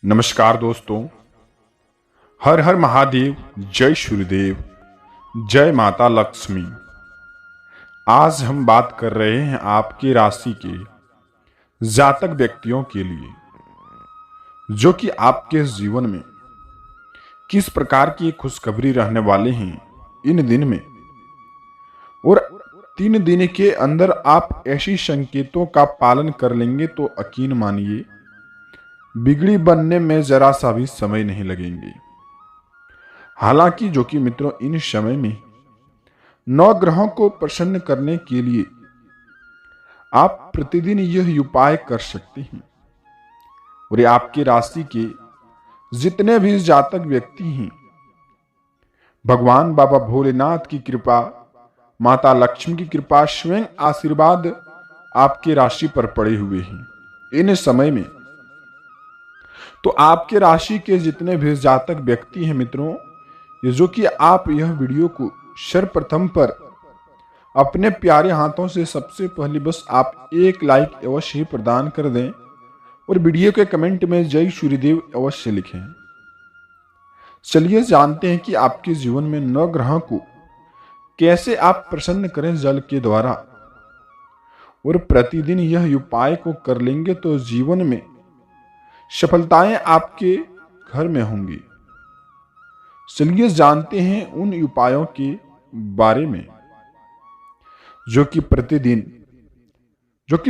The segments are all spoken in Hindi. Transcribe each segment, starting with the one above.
नमस्कार दोस्तों। हर हर महादेव, जय सूर्यदेव, जय माता लक्ष्मी। आज हम बात कर रहे हैं आपकी राशि के जातक व्यक्तियों के लिए, जो कि आपके जीवन में किस प्रकार की खुशखबरी रहने वाले हैं इन दिन में। और 3 दिन के अंदर आप ऐसी संकेतों का पालन कर लेंगे तो यकीन मानिए बिगड़ी बनने में जरा सा भी समय नहीं लगेंगे। हालांकि जो कि मित्रों, इन समय में 9 ग्रहों को प्रसन्न करने के लिए आप प्रतिदिन यह उपाय कर सकते हैं। और ये आपकी राशि के जितने भी जातक व्यक्ति हैं, भगवान बाबा भोलेनाथ की कृपा, माता लक्ष्मी की कृपा, स्वयं आशीर्वाद आपके राशि पर पड़े हुए हैं इन समय में। तो आपके राशि के जितने भी जातक व्यक्ति हैं मित्रों, ये जो कि आप यह वीडियो को सर्वप्रथम पर अपने प्यारे हाथों से सबसे पहले बस आप एक लाइक अवश्य ही प्रदान कर दें और वीडियो के कमेंट में जय सूर्यदेव अवश्य लिखें। चलिए जानते हैं कि आपके जीवन में 9 ग्रहों को कैसे आप प्रसन्न करें जल के द्वारा। और प्रतिदिन यह उपाय को कर लेंगे तो जीवन में सफलताएं आपके घर में होंगी। चलिए जानते हैं उन उपायों के बारे में, जो कि प्रतिदिन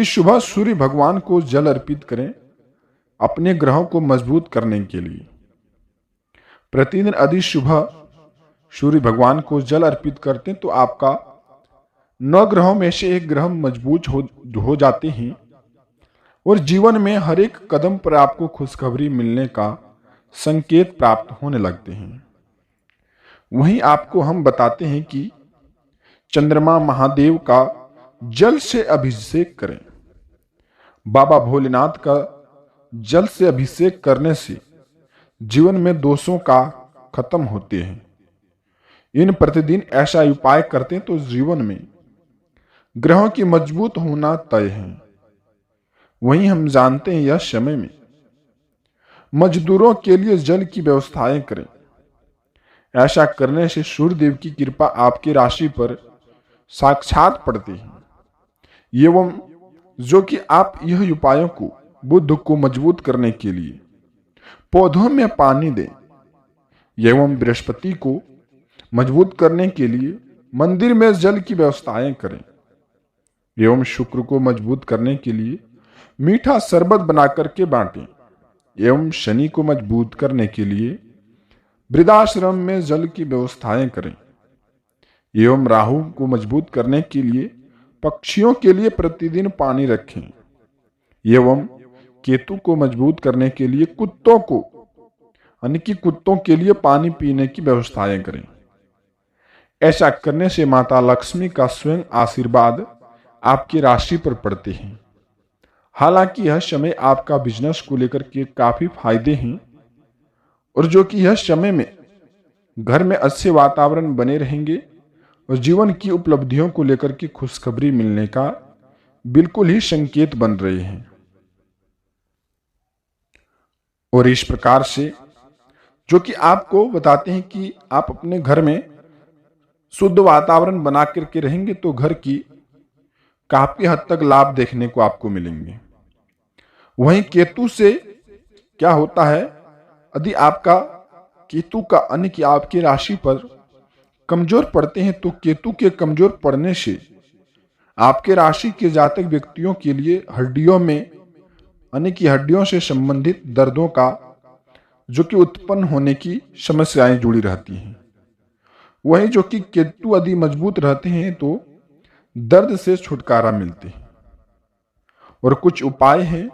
सुबह सूर्य भगवान को जल अर्पित करें अपने ग्रहों को मजबूत करने के लिए। प्रतिदिन यदि सुबह सूर्य भगवान को जल अर्पित करते हैं तो आपका 9 ग्रहों में से एक ग्रह मजबूत हो जाते हैं और जीवन में हर एक कदम पर आपको खुशखबरी मिलने का संकेत प्राप्त होने लगते हैं। वहीं आपको हम बताते हैं कि चंद्रमा महादेव का जल से अभिषेक करें। बाबा भोलेनाथ का जल से अभिषेक करने से जीवन में दोषों का खत्म होते हैं। इन प्रतिदिन ऐसा उपाय करते हैं तो जीवन में ग्रहों की मजबूत होना तय है। वहीं हम जानते हैं यह समय में मजदूरों के लिए जल की व्यवस्थाएं करें। ऐसा करने से सूर्यदेव की कृपा आपकी राशि पर साक्षात पड़ती है। एवं जो कि आप यह उपायों को बुद्ध को मजबूत करने के लिए पौधों में पानी दें, एवं बृहस्पति को मजबूत करने के लिए मंदिर में जल की व्यवस्थाएं करें, एवं शुक्र को मजबूत करने के लिए मीठा शरबत बनाकर के बांटें, एवं शनि को मजबूत करने के लिए वृद्धाश्रम में जल की व्यवस्थाएं करें, एवं राहु को मजबूत करने के लिए पक्षियों के लिए प्रतिदिन पानी रखें, एवं केतु को मजबूत करने के लिए कुत्तों के लिए पानी पीने की व्यवस्थाएं करें। ऐसा करने से माता लक्ष्मी का स्वयं आशीर्वाद आपकी राशि पर पड़ते हैं। हालांकि यह समय आपका बिजनेस को लेकर के काफी फायदे हैं और जो कि यह समय में घर में अच्छे वातावरण बने रहेंगे और जीवन की उपलब्धियों को लेकर के खुशखबरी मिलने का बिल्कुल ही संकेत बन रहे हैं। और इस प्रकार से जो कि आपको बताते हैं कि आप अपने घर में शुद्ध वातावरण बना करके रहेंगे तो घर की काफी हद तक लाभ देखने को आपको मिलेंगे। वहीं केतु से क्या होता है, यदि आपका केतु का अन्य की आपकी राशि पर कमजोर पड़ते हैं तो केतु के कमजोर पड़ने से आपके राशि के जातक व्यक्तियों के लिए हड्डियों में अन्य की हड्डियों से संबंधित दर्दों का जो कि उत्पन्न होने की समस्याएं जुड़ी रहती हैं। वहीं जो कि केतु यदि मजबूत रहते हैं तो दर्द से छुटकारा मिलते हैं। और कुछ उपाय हैं,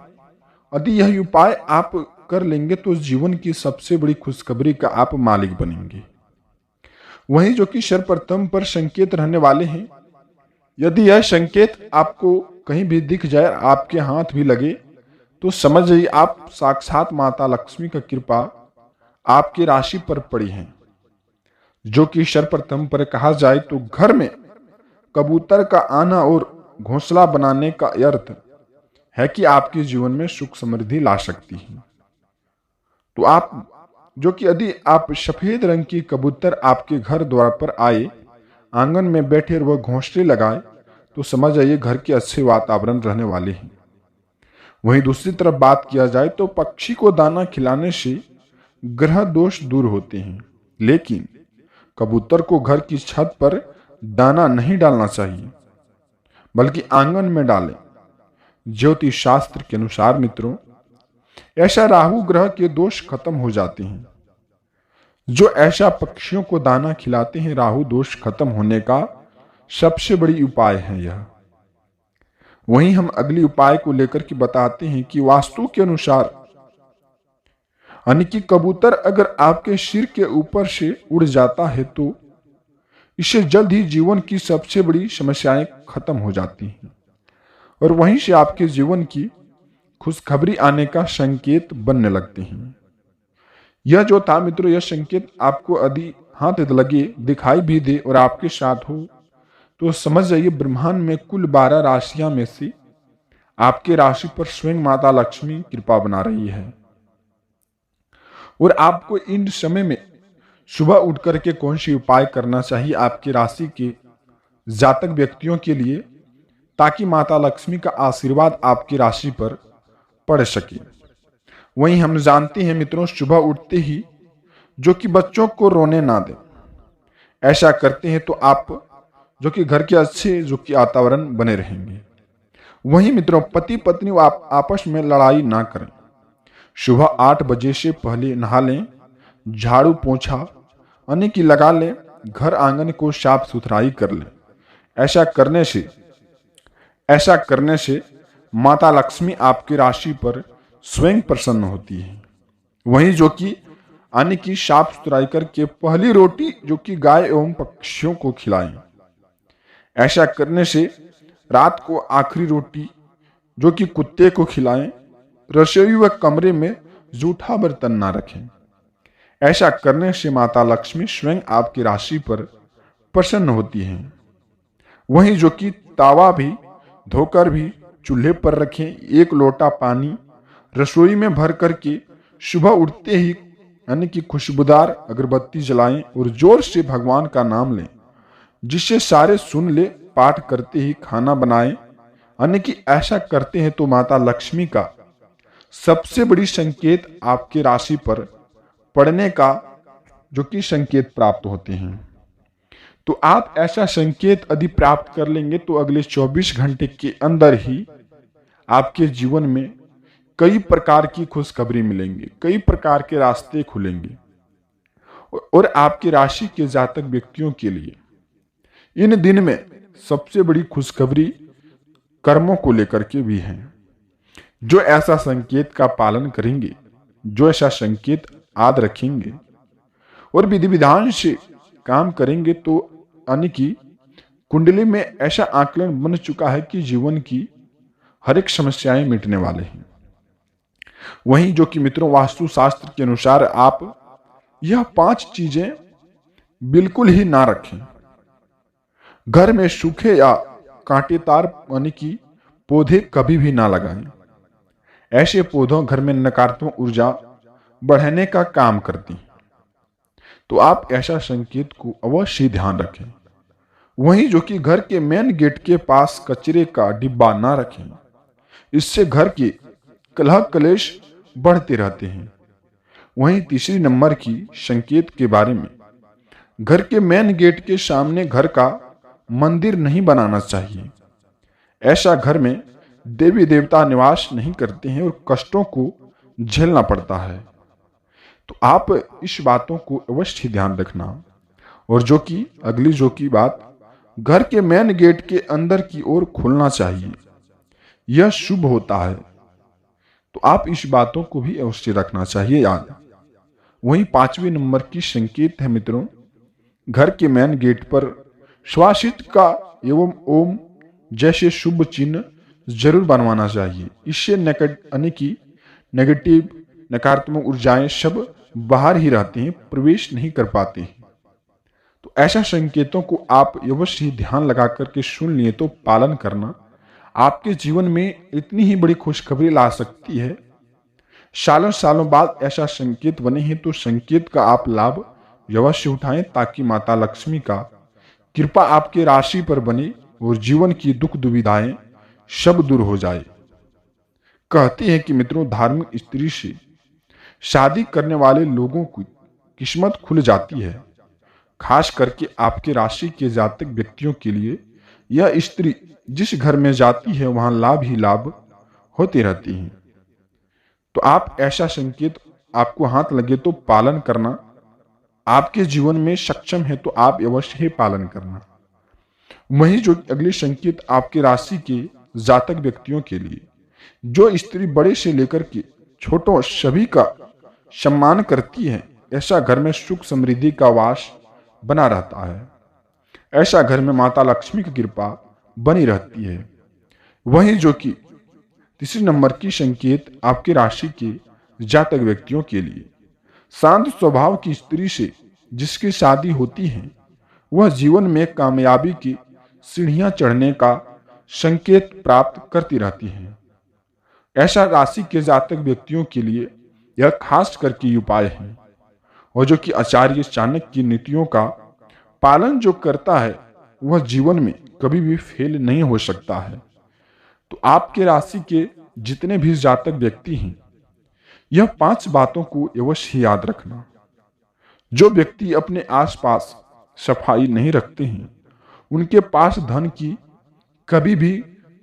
यदि यह उपाय आप कर लेंगे तो जीवन की सबसे बड़ी खुशखबरी का आप मालिक बनेंगे। वहीं जो कि सर्वप्रथम पर संकेत रहने वाले हैं, यदि यह संकेत आपको कहीं भी दिख जाए, आपके हाथ भी लगे, तो समझ जाइए आप साक्षात माता लक्ष्मी का कृपा आपकी राशि पर पड़ी है। जो कि सर्वप्रथम पर कहा जाए तो घर में कबूतर का आना और घोंसला बनाने का अर्थ है कि आपके जीवन में सुख समृद्धि ला सकती है। तो आप जो कि यदि आप सफेद रंग की कबूतर आपके घर द्वार पर आए, आंगन में बैठे और वह घोंसले लगाए, तो समझ जाइए घर के अच्छे वातावरण रहने वाले हैं। वहीं दूसरी तरफ बात किया जाए तो पक्षी को दाना खिलाने से ग्रह दोष दूर होते हैं, लेकिन कबूतर को घर की छत पर दाना नहीं डालना चाहिए, बल्कि आंगन में डालें। ज्योतिष शास्त्र के अनुसार मित्रों, ऐसा राहु ग्रह के दोष खत्म हो जाते हैं। जो ऐसा पक्षियों को दाना खिलाते हैं, राहु दोष खत्म होने का सबसे बड़ी उपाय है यह। वहीं हम अगली उपाय को लेकर के बताते हैं कि वास्तु के अनुसार यानी कि कबूतर अगर आपके सिर के ऊपर से उड़ जाता है तो इससे जल्द ही जीवन की सबसे बड़ी समस्याएं खत्म हो जाती हैं और वहीं से आपके जीवन की खुशखबरी आने का संकेत बनने लगते हैं। यह जो था मित्रों, यह संकेत आपको यदि हाथ लगे, दिखाई भी दे और आपके साथ हो, तो समझ जाइए ब्रह्मांड में कुल 12 राशियां में से आपके राशि पर स्वयं माता लक्ष्मी कृपा बना रही है। और आपको इन समय में सुबह उठ करके कौन सी उपाय करना चाहिए आपकी राशि के जातक व्यक्तियों के लिए, ताकि माता लक्ष्मी का आशीर्वाद आपकी राशि पर पड़ सके। वहीं हम जानते हैं मित्रों, सुबह उठते ही जो कि बच्चों को रोने ना दें। ऐसा करते हैं तो आप जो कि घर के अच्छे जो कि वातावरण बने रहेंगे। वहीं मित्रों, पति पत्नी आपस में लड़ाई ना करें। सुबह 8 बजे से पहले नहा लें, झाड़ू पोंछा यानी कि लगा लें, घर आंगन को साफ सुथराई कर लें। ऐसा करने से माता लक्ष्मी आपकी राशि पर स्वयं प्रसन्न होती है। वहीं जो कि यानी कि साफ सुथराई करके पहली रोटी जो कि गाय एवं पक्षियों को खिलाएं। ऐसा करने से रात को आखिरी रोटी जो कि कुत्ते को खिलाएं। रसोई व कमरे में जूठा बर्तन ना रखें। ऐसा करने से माता लक्ष्मी स्वयं आपकी राशि पर प्रसन्न होती हैं। वहीं जो कि तावा भी धोकर भी चूल्हे पर रखें। 1 लोटा पानी रसोई में भर करके सुबह उठते ही यानी कि खुशबूदार अगरबत्ती जलाएं और जोर से भगवान का नाम लें, जिससे सारे सुन ले। पाठ करते ही खाना बनाएं, यानी कि ऐसा करते हैं तो माता लक्ष्मी का सबसे बड़ी संकेत आपकी राशि पर पड़ने का जो कि संकेत प्राप्त होते हैं। तो आप ऐसा संकेत यदि प्राप्त कर लेंगे तो अगले 24 घंटे के अंदर ही आपके जीवन में कई प्रकार की खुशखबरी मिलेंगी, कई प्रकार के रास्ते खुलेंगे। और आपकी राशि के जातक व्यक्तियों के लिए इन दिन में सबसे बड़ी खुशखबरी कर्मों को लेकर के भी है। जो ऐसा संकेत का पालन करेंगे, जो ऐसा संकेत याद रखेंगे और विधि विधान से काम करेंगे, तो यानी कि कुंडली में ऐसा आकलन बन चुका है कि जीवन की हर एक समस्याएं मिटने वाले हैं। वहीं जो कि मित्रों, वास्तु शास्त्र के अनुसार आप यह 5 चीजें बिल्कुल ही ना रखें। घर में सूखे या कांटेदार यानी कि पौधे कभी भी ना लगाएं। ऐसे पौधों घर में नकारात्मक ऊर्जा बढ़ाने का काम करती हैं, तो आप ऐसा संकेत को अवश्य ध्यान रखें। वहीं जो कि घर के मेन गेट के पास कचरे का डिब्बा ना रखें, इससे घर के कलह कलेश बढ़ते रहते हैं। वहीं तीसरी नंबर की संकेत के बारे में, घर के मेन गेट के सामने घर का मंदिर नहीं बनाना चाहिए। ऐसा घर में देवी देवता निवास नहीं करते हैं और कष्टों को झेलना पड़ता है। तो आप इस बातों को अवश्य ध्यान रखना। और जो कि अगली जो की बात, घर के मेन गेट के अंदर की ओर खुलना चाहिए, यह शुभ होता है। तो आप इस बातों को भी अवश्य रखना चाहिए याद। वहीं 5वें नंबर की संकेत है मित्रों, घर के मेन गेट पर श्वासित का एवं ओम जैसे शुभ चिन्ह जरूर बनवाना चाहिए। इससे यानी कि नेगेटिव नकारात्मक ऊर्जाएं सब बाहर ही रहती हैं, प्रवेश नहीं कर पाती हैं। तो ऐसा संकेतों को आप अवश्य ही ध्यान लगा करके सुन लिए तो पालन करना आपके जीवन में इतनी ही बड़ी खुशखबरी ला सकती है, सालों सालों बाद ऐसा संकेत बने हैं तो संकेत का आप लाभ अवश्य उठाएं ताकि माता लक्ष्मी का कृपा आपके राशि पर बने और जीवन की दुख दुविधाएं सब दूर हो जाए। कहते हैं कि मित्रों, धार्मिक स्त्री से शादी करने वाले लोगों की किस्मत खुल जाती है। खास करके आपके राशि के जातक व्यक्तियों के लिए यह स्त्री जिस घर में जाती है वहां लाभ ही लाभ होती रहती हैं। तो आप ऐसा संकेत आपको हाथ लगे तो पालन करना, आपके जीवन में सक्षम है तो आप अवश्य ही पालन करना। वहीं जो अगले संकेत आपके राशि के जातक व्यक्तियों के लिए, जो स्त्री बड़े से लेकर के छोटों सभी का सम्मान करती है, ऐसा घर में सुख समृद्धि का वास बना रहता है। ऐसा घर में माता लक्ष्मी की कृपा बनी रहती है। वहीं जो कि तीसरे नंबर की संकेत आपकी राशि के जातक व्यक्तियों के लिए, शांत स्वभाव की स्त्री से जिसकी शादी होती है वह जीवन में कामयाबी की सीढ़ियां चढ़ने का संकेत प्राप्त करती रहती है। ऐसा राशि के जातक व्यक्तियों के लिए यह खास करके उपाय है। और जो कि आचार्य चाणक्य की नीतियों का पालन जो करता है वह जीवन में कभी भी फेल नहीं हो सकता है। तो आपके राशि के जितने भी जातक व्यक्ति हैं, यह 5 बातों को अवश्य याद रखना। जो व्यक्ति अपने आसपास सफाई नहीं रखते हैं, उनके पास धन की कभी भी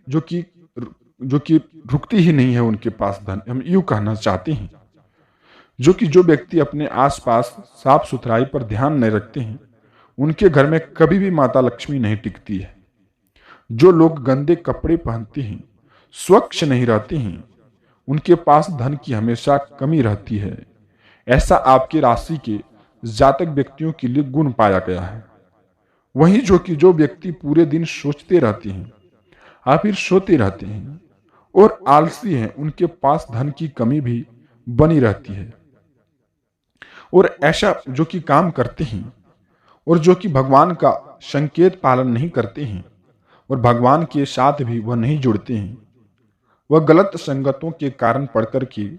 जो कि रुकती ही नहीं है। उनके पास धन, हम यूं कहना चाहते हैं, जो व्यक्ति अपने आसपास साफ सुथराई पर ध्यान नहीं रखते हैं, उनके घर में कभी भी माता लक्ष्मी नहीं टिकती है। जो लोग गंदे कपड़े पहनते हैं, स्वच्छ नहीं रहते हैं, उनके पास धन की हमेशा कमी रहती है। ऐसा आपकी राशि के जातक व्यक्तियों के लिए गुण पाया गया है। वहीं जो व्यक्ति पूरे दिन सोचते रहते हैं या फिर सोते रहते हैं और आलसी हैं, उनके पास धन की कमी भी बनी रहती है। और ऐसा जो कि काम करते हैं और जो कि भगवान का संकेत पालन नहीं करते हैं और भगवान के साथ भी वह नहीं जुड़ते हैं, वह गलत संगतों के कारण पढ़कर के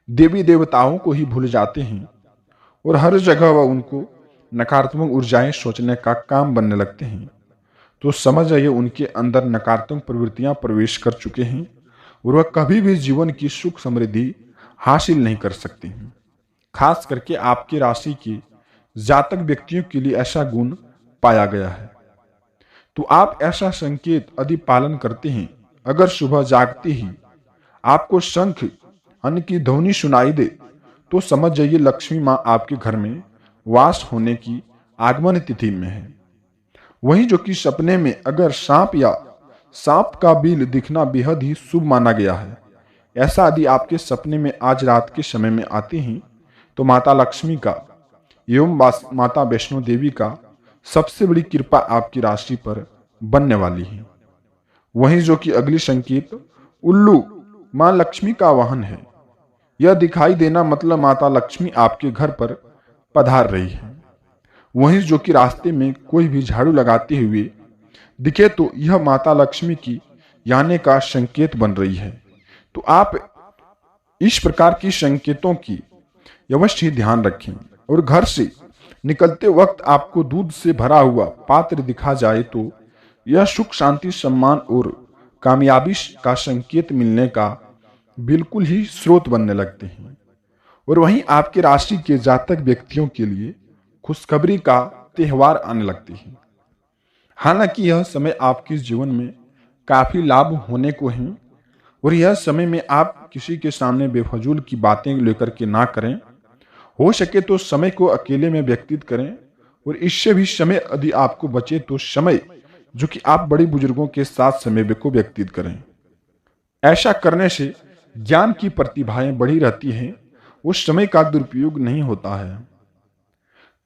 देवी देवताओं को ही भूल जाते हैं और हर जगह वह उनको नकारात्मक ऊर्जाएं सोचने का काम बनने लगते हैं। तो समझ आइए उनके अंदर नकारात्मक प्रवृत्तियां प्रवेश कर चुके हैं और वह कभी भी जीवन की सुख समृद्धि हासिल नहीं कर सकते हैं। खास करके आपकी राशि के जातक व्यक्तियों के लिए ऐसा गुण पाया गया है। तो आप ऐसा संकेत यदि पालन करते हैं, अगर सुबह जागते ही आपको शंख अन्न की ध्वनि सुनाई दे तो समझ जाइए लक्ष्मी माँ आपके घर में वास होने की आगमन तिथि में है। वहीं जो कि सपने में अगर सांप या सांप का बिल दिखना बेहद ही शुभ माना गया है, ऐसा यदि आपके सपने में आज रात के समय में आते हैं तो माता लक्ष्मी का एवं माता वैष्णो देवी का सबसे बड़ी कृपा आपकी राशि पर बनने वाली है। वहीं जो कि अगली संकेत उल्लू मां लक्ष्मी का वाहन है। यह दिखाई देना मतलब माता लक्ष्मी आपके घर पर पधार रही है। वहीं जो कि रास्ते में कोई भी झाड़ू लगाते हुए दिखे तो यह माता लक्ष्मी की आने का संकेत बन रही है। तो आप इस प्रकार की संकेतों की अवश्य ध्यान रखें। और घर से निकलते वक्त आपको दूध से भरा हुआ पात्र दिखा जाए तो यह सुख शांति सम्मान और कामयाबी का संकेत मिलने का बिल्कुल ही स्रोत बनने लगते हैं। और वहीं आपके राशि के जातक व्यक्तियों के लिए खुशखबरी का त्यौहार आने लगते हैं। हालांकि यह समय आपके जीवन में काफी लाभ होने को है और यह समय में आप किसी के सामने बेफजूल की बातें लेकर के ना करें। हो सके तो समय को अकेले में व्यतीत करें और इससे भी समय यदि आपको बचे तो समय जो कि आप बड़े बुजुर्गों के साथ समय को व्यतीत करें। ऐसा करने से ज्ञान की प्रतिभाएं बढ़ी रहती हैं, उस समय का दुरुपयोग नहीं होता है।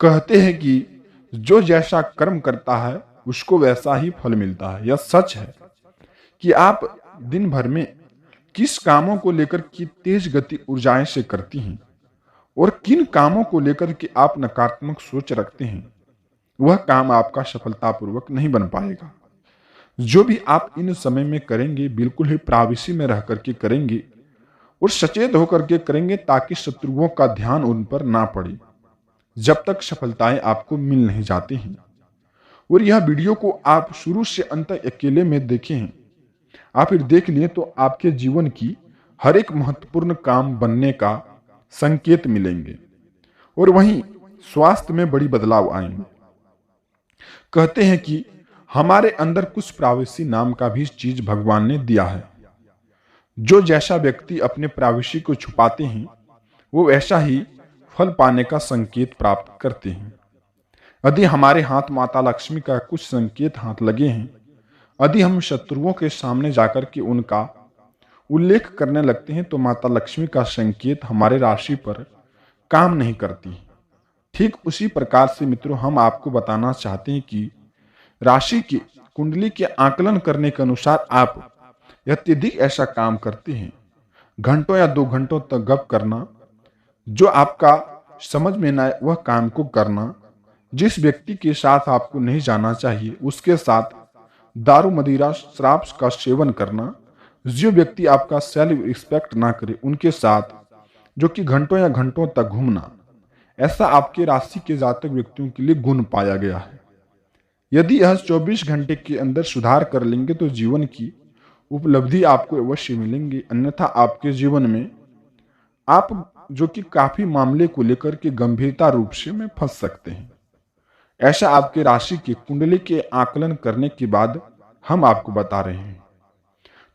कहते हैं कि जो जैसा कर्म करता है उसको वैसा ही फल मिलता है। यह सच है कि आप दिन भर में किस कामों को लेकर की तेज गति ऊर्जाएं से करती हैं और किन कामों को लेकर के आप नकारात्मक सोच रखते हैं, वह काम आपका सफलतापूर्वक नहीं बन पाएगा। जो भी आप इन समय में करेंगे बिल्कुल ही प्राविशी में रह करके करेंगे और सचेत होकर के करेंगे ताकि शत्रुओं का ध्यान उन पर ना पड़े जब तक सफलताएं आपको मिल नहीं जाती हैं। और यह वीडियो को आप शुरू से अंत तक अकेले में देखे हैं, आप फिर देख लिए तो आपके जीवन की हर एक महत्वपूर्ण काम बनने का संकेत मिलेंगे और वहीं स्वास्थ्य में बड़ी बदलाव आएंगे। कहते हैं कि हमारे अंदर कुछ प्रावेशी नाम का भी चीज भगवान ने दिया है। जो जैसा व्यक्ति अपने प्रावेशी को छुपाते हैं वो वैसा ही फल पाने का संकेत प्राप्त करते हैं। यदि हमारे हाथ माता लक्ष्मी का कुछ संकेत हाथ लगे हैं, यदि हम शत्रुओं के सामने जाकर के उनका उल्लेख करने लगते हैं तो माता लक्ष्मी का संकेत हमारे राशि पर काम नहीं करती। ठीक उसी प्रकार से मित्रों हम आपको बताना चाहते हैं कि राशि की कुंडली के आकलन करने के अनुसार आप अत्यधिक ऐसा काम करते हैं, घंटों या 2 घंटों तक गप करना, जो आपका समझ में न आए वह काम को करना, जिस व्यक्ति के साथ आपको नहीं जाना चाहिए उसके साथ दारू मदिरा शराब का सेवन करना, जो व्यक्ति आपका सेल्फ रिस्पेक्ट ना करे उनके साथ जो कि घंटों या घंटों तक घूमना, ऐसा आपके राशि के जातक व्यक्तियों के लिए गुण पाया गया है। यदि यह 24 घंटे के अंदर सुधार कर लेंगे तो जीवन की उपलब्धि आपको अवश्य मिलेंगी, अन्यथा आपके जीवन में आप जो कि काफी मामले को लेकर के गंभीरता रूप से में फंस सकते हैं। ऐसा आपके राशि की कुंडली के आकलन करने के बाद हम आपको बता रहे हैं।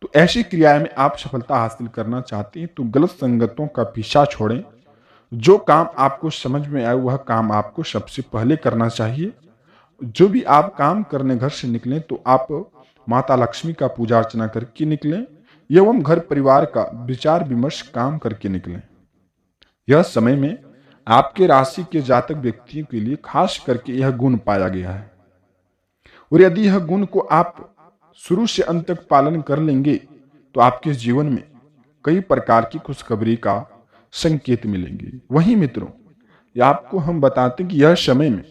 तो ऐसी क्रियाएं में आप सफलता हासिल करना चाहते हैं तो गलत संगतों का पीछा छोड़ें। जो काम आपको समझ में आए वह काम आपको सबसे पहले करना चाहिए। जो भी आप काम करने घर से निकलें तो आप माता लक्ष्मी का पूजा अर्चना करके निकलें एवं घर परिवार का विचार विमर्श काम करके निकलें। यह समय में आपके राशि के जातक व्यक्तियों के लिए खास करके यह गुण पाया गया है और यदि यह गुण को आप शुरू से अंत तक पालन कर लेंगे तो आपके जीवन में कई प्रकार की खुशखबरी का संकेत मिलेंगे। वहीं मित्रों, यह आपको हम बताते हैं कि यह समय में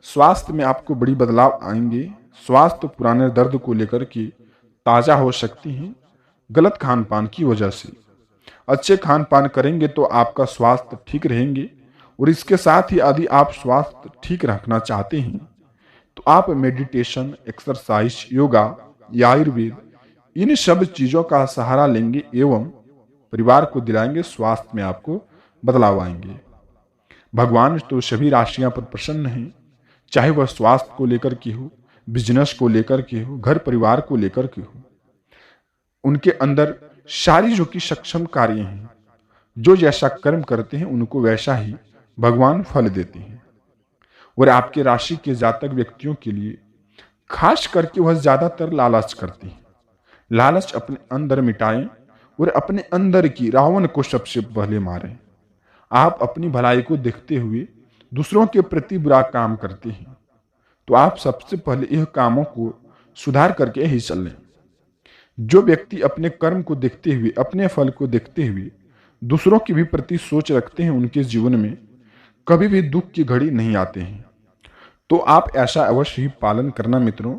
स्वास्थ्य में आपको बड़ी बदलाव आएंगे। स्वास्थ्य पुराने दर्द को लेकर के ताजा हो सकती हैं गलत खान पान की वजह से। अच्छे खान पान करेंगे तो आपका स्वास्थ्य ठीक रहेंगे और इसके साथ ही यदि आप स्वास्थ्य ठीक रखना चाहते हैं तो आप मेडिटेशन, एक्सरसाइज, योगा या आयुर्वेद इन सब चीजों का सहारा लेंगे एवं परिवार को दिलाएंगे, स्वास्थ्य में आपको बदलाव आएंगे। भगवान तो सभी राशियां पर प्रसन्न हैं, चाहे वह स्वास्थ्य को लेकर के हो, बिजनेस को लेकर के हो, घर परिवार को लेकर के हो। उनके अंदर सारी जो कि सक्षम कार्य हैं, जो जैसा कर्म करते हैं उनको वैसा ही भगवान फल देते हैं। और आपके राशि के जातक व्यक्तियों के लिए खास करके वह ज्यादातर लालच करते हैं। लालच अपने अंदर मिटाएं और अपने अंदर की रावण को सबसे पहले मारें। आप अपनी भलाई को देखते हुए दूसरों के प्रति बुरा काम करते हैं तो आप सबसे पहले यह कामों को सुधार करके ही चलें। जो व्यक्ति अपने कर्म को देखते हुए, अपने फल को देखते हुए दूसरों के भी प्रति सोच रखते हैं, उनके जीवन में कभी भी दुख की घड़ी नहीं आते हैं। तो आप ऐसा अवश्य ही पालन करना मित्रों।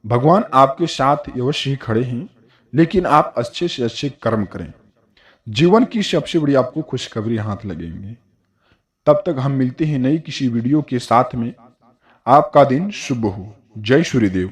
भगवान आपके साथ अवश्य ही खड़े हैं, लेकिन आप अच्छे से अच्छे कर्म करें। जीवन की सबसे बड़ी आपको खुशखबरी हाथ लगेंगे। तब तक हम मिलते हैं नई किसी वीडियो के साथ में। आपका दिन शुभ हो। जय सूर्यदेव।